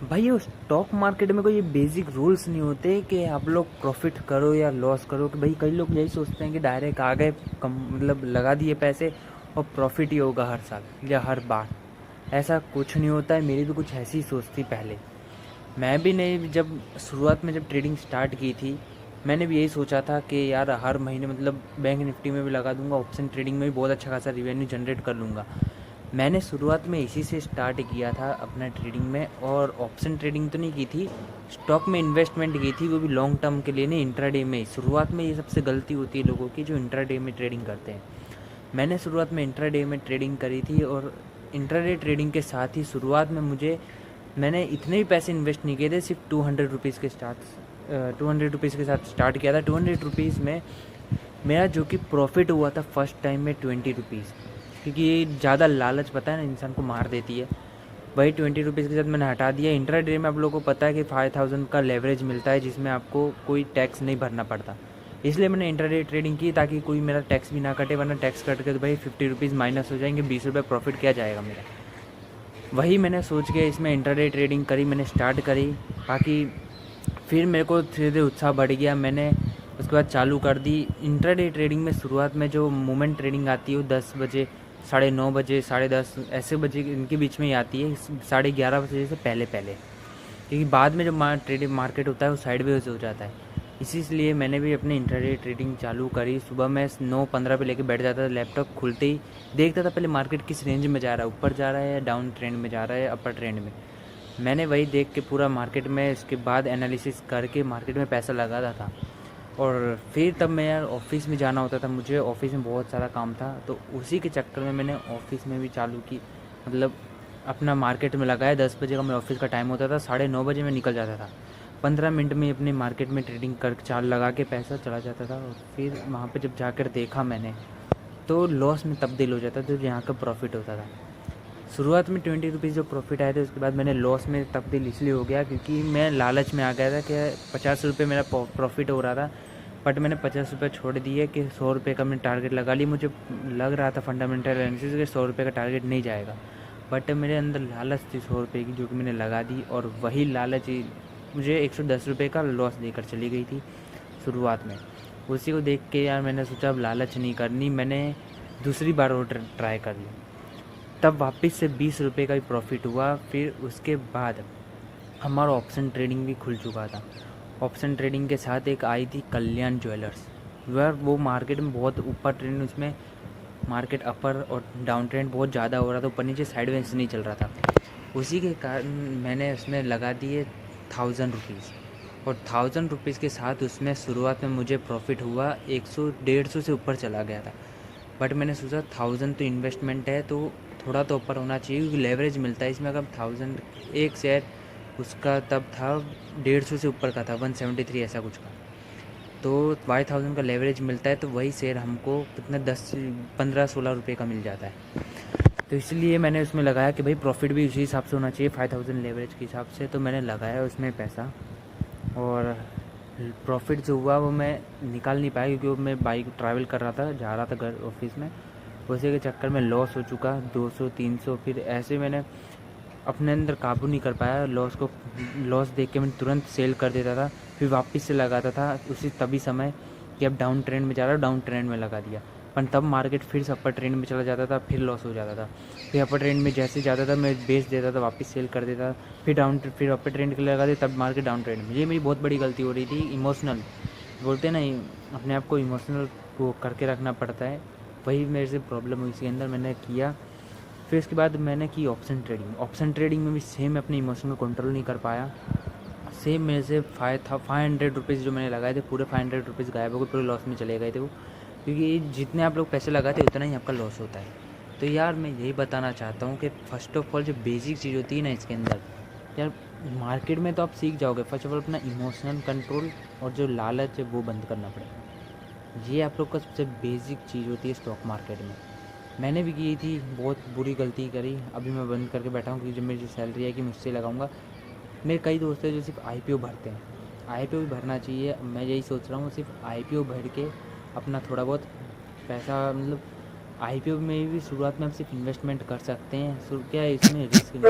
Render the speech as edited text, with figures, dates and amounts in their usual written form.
भाई वो stock market में कोई ये बेसिक रूल्स नहीं होते कि आप लोग प्रॉफिट करो या लॉस करो। कि भाई कई लोग यही सोचते हैं कि डायरेक्ट आ गए, कम मतलब लगा दिए पैसे और प्रॉफिट ही होगा हर साल या हर बार। ऐसा कुछ नहीं होता है। मेरी भी कुछ ऐसी सोच थी पहले। मैं भी नहीं, जब शुरुआत में जब ट्रेडिंग स्टार्ट की थी, मैंने भी यही सोचा था कि यार हर महीने मतलब बैंक निफ्टी में भी लगा दूंगा, ऑप्शन ट्रेडिंग में भी बहुत अच्छा खासा रिवेन्यू जनरेट कर लूँगा। मैंने शुरुआत में इसी से स्टार्ट किया था अपना ट्रेडिंग में। और ऑप्शन ट्रेडिंग तो नहीं की थी, स्टॉक में इन्वेस्टमेंट की थी, वो भी लॉन्ग टर्म के लिए नहीं, इंट्राडे में ही। शुरुआत में ये सबसे गलती होती है लोगों की जो इंट्राडे में ट्रेडिंग करते हैं। मैंने शुरुआत में इंट्राडे में ट्रेडिंग करी थी। और इंट्राडे ट्रेडिंग के साथ ही शुरुआत में मैंने इतने भी पैसे इन्वेस्ट नहीं किए थे, सिर्फ 200 रुपीज़ के साथ 200 रुपीज़ के साथ स्टार्ट किया था। 200 रुपीज़ में मेरा जो कि प्रॉफिट हुआ था फर्स्ट टाइम में 20 रुपीज़। क्योंकि ये ज़्यादा लालच पता है ना इंसान को मार देती है। वही 20 रुपीज़ के साथ मैंने हटा दिया। इंट्राडे में आप लोगों को पता है कि 5000 का लेवरेज मिलता है, जिसमें आपको कोई टैक्स नहीं भरना पड़ता। इसलिए मैंने इंट्राडे ट्रेडिंग की ताकि कोई मेरा टैक्स भी ना कटे, वरना टैक्स कट के तो भाई 50 रुपीज़ माइनस हो जाएंगे, 20 रुपये प्रॉफिट क्या जाएगा मेरा। वही मैंने सोच के इसमें इंट्राडे ट्रेडिंग करी, मैंने स्टार्ट करी। बाकी फिर मेरे को धीरे धीरे उत्साह बढ़ गया, मैंने उसके बाद चालू कर दी इंट्राडे ट्रेडिंग में। शुरुआत में जो मोमेंट ट्रेडिंग आती है वो 10 बजे, 9:30 बजे, 10:30 ऐसे बजे इनके बीच में ही आती है, 11:30 बजे से पहले पहले। क्योंकि बाद में जो ट्रेडिंग मार्केट होता है वो साइडवेज हो जाता है। इसीलिए मैंने भी अपने इंट्राडे ट्रेडिंग चालू करी। सुबह मैं 9:15 पे लेके बैठ जाता था, लैपटॉप खुलते ही देखता था पहले मार्केट किस रेंज में जा रहा है, ऊपर जा रहा है या डाउन ट्रेंड में जा रहा है, अपर ट्रेंड में। मैंने वही देख के पूरा मार्केट में इसके बाद एनालिसिस करके मार्केट में पैसा लगाता था। और फिर तब मैं यार ऑफिस में जाना होता था, मुझे ऑफिस में बहुत सारा काम था, तो उसी के चक्कर में मैंने ऑफिस में भी चालू की। मतलब अपना मार्केट में लगाया। 10 बजे का मेरा ऑफिस का टाइम होता था, 9:30 बजे मैं निकल जाता था। 15 मिनट में अपने मार्केट में ट्रेडिंग कर चाल लगा के पैसा चला जाता था। और फिर वहाँ पे जब जाकर देखा मैंने, तो लॉस में तब्दील हो जाता था जो यहाँ का प्रॉफिट होता था। शुरुआत में 20 रुपीज़ जो प्रॉफिट आए थे, उसके बाद मैंने लॉस में तब्दील इसलिए हो गया क्योंकि मैं लालच में आ गया था कि 50 रुपये मेरा प्रॉफिट हो रहा था। बट मैंने 50 रुपये छोड़ दिए कि 100 रुपये का मैंने टारगेट लगा लिया। मुझे लग रहा था फंडामेंटल एनालिसिस के 100 रुपये का टारगेट नहीं जाएगा, बट मेरे अंदर लालच थी 100 रुपये की, जो कि मैंने लगा दी। और वही लालच ही मुझे 110 रुपये का लॉस देकर चली गई थी शुरुआत में। उसी को देख के यार मैंने सोचा अब लालच नहीं करनी। मैंने दूसरी बार वो ट्राई कर लिया, तब वापस से 20 रुपये का ही प्रॉफिट हुआ। फिर उसके बाद हमारा ऑप्शन ट्रेडिंग भी खुल चुका था। ऑप्शन ट्रेडिंग के साथ एक आई थी कल्याण ज्वेलर्स। वह वो मार्केट में बहुत ऊपर ट्रेंड, उसमें मार्केट अपर और डाउन ट्रेंड बहुत ज़्यादा हो रहा था, ऊपर नीचे साइडवेज नहीं चल रहा था। उसी के कारण मैंने उसमें लगा दिए 1000 रुपीज़। और 1000 रुपीज़ के साथ उसमें शुरुआत में मुझे प्रॉफिट हुआ 100-150 से ऊपर चला गया था। बट मैंने सोचा 1000 तो इन्वेस्टमेंट है, तो थोड़ा तो ऊपर होना चाहिए क्योंकि लेवरेज मिलता है इसमें। अगर 1000 एक शेयर उसका तब था 150 से ऊपर का था, 173 ऐसा कुछ का। तो 5000 का लेवरेज मिलता है, तो वही शेयर हमको कितना 10, 15, 16 रुपये का मिल जाता है। तो इसलिए मैंने उसमें लगाया कि भाई प्रॉफिट भी उसी हिसाब से होना चाहिए 5000 लेवरेज के हिसाब से। तो मैंने लगाया उसमें पैसा। और प्रॉफिट जो हुआ वो मैं निकाल नहीं पाया क्योंकि वो मैं बाइक ट्रैवल कर रहा था, जा रहा था घर ऑफिस में। उसी के चक्कर में लॉस हो चुका 200-300। फिर ऐसे मैंने अपने अंदर काबू नहीं कर पाया लॉस को। लॉस देख के मैं तुरंत सेल कर देता था, फिर वापस से लगाता था उसी तभी समय कि अब डाउन ट्रेंड में जा रहा है, डाउन ट्रेंड में लगा दिया। पर तब मार्केट फिर से अपर ट्रेंड में चला जाता था, फिर लॉस हो जाता था। फिर अपर ट्रेंड में जैसे जाता था मैं बेच देता था, वापस सेल कर देता। फिर अपर ट्रेंड के लिए लगा दिया, तब मार्केट डाउन ट्रेंड में। ये मेरी बहुत बड़ी गलती हो रही थी। इमोशनल बोलते हैं ना, अपने आप को इमोशनल वो करके रखना पड़ता है। वही मेरे से प्रॉब्लम हुई, इसके अंदर मैंने किया। फिर उसके बाद मैंने की ऑप्शन ट्रेडिंग। ऑप्शन ट्रेडिंग में भी सेम अपने इमोशन को कंट्रोल नहीं कर पाया। सेम मेरे से 500 रुपीज़ जो मैंने लगाए थे, पूरे 500 रुपीज़ गायब हो गए, पूरे लॉस में चले गए थे वो। क्योंकि जितने आप लोग पैसे लगाते हैं उतना ही आपका लॉस होता है। तो यार मैं यही बताना चाहता हूँ कि फ़र्स्ट ऑफ ऑल जो बेसिक चीज़ होती है ना इसके अंदर, यार मार्केट में तो आप सीख जाओगे। फर्स्ट ऑफ ऑल अपना इमोशनल कंट्रोल और जो लालच है वो बंद करना पड़ेगा। ये आप लोग का सबसे बेसिक चीज़ होती है स्टॉक मार्केट में। मैंने भी की थी, बहुत बुरी गलती करी। अभी मैं बंद करके बैठा हूँ क्योंकि जब मेरी जो सैलरी है कि मुझसे लगाऊंगा। मेरे कई दोस्त हैं जो सिर्फ आईपीओ भरते हैं। आईपीओ भी भरना चाहिए। मैं यही सोच रहा हूँ सिर्फ आईपीओ भर के अपना थोड़ा बहुत पैसा, मतलब आईपीओ में भी शुरुआत में हम सिर्फ इन्वेस्टमेंट कर सकते हैं। क्या है इसमें रिस्क नहीं।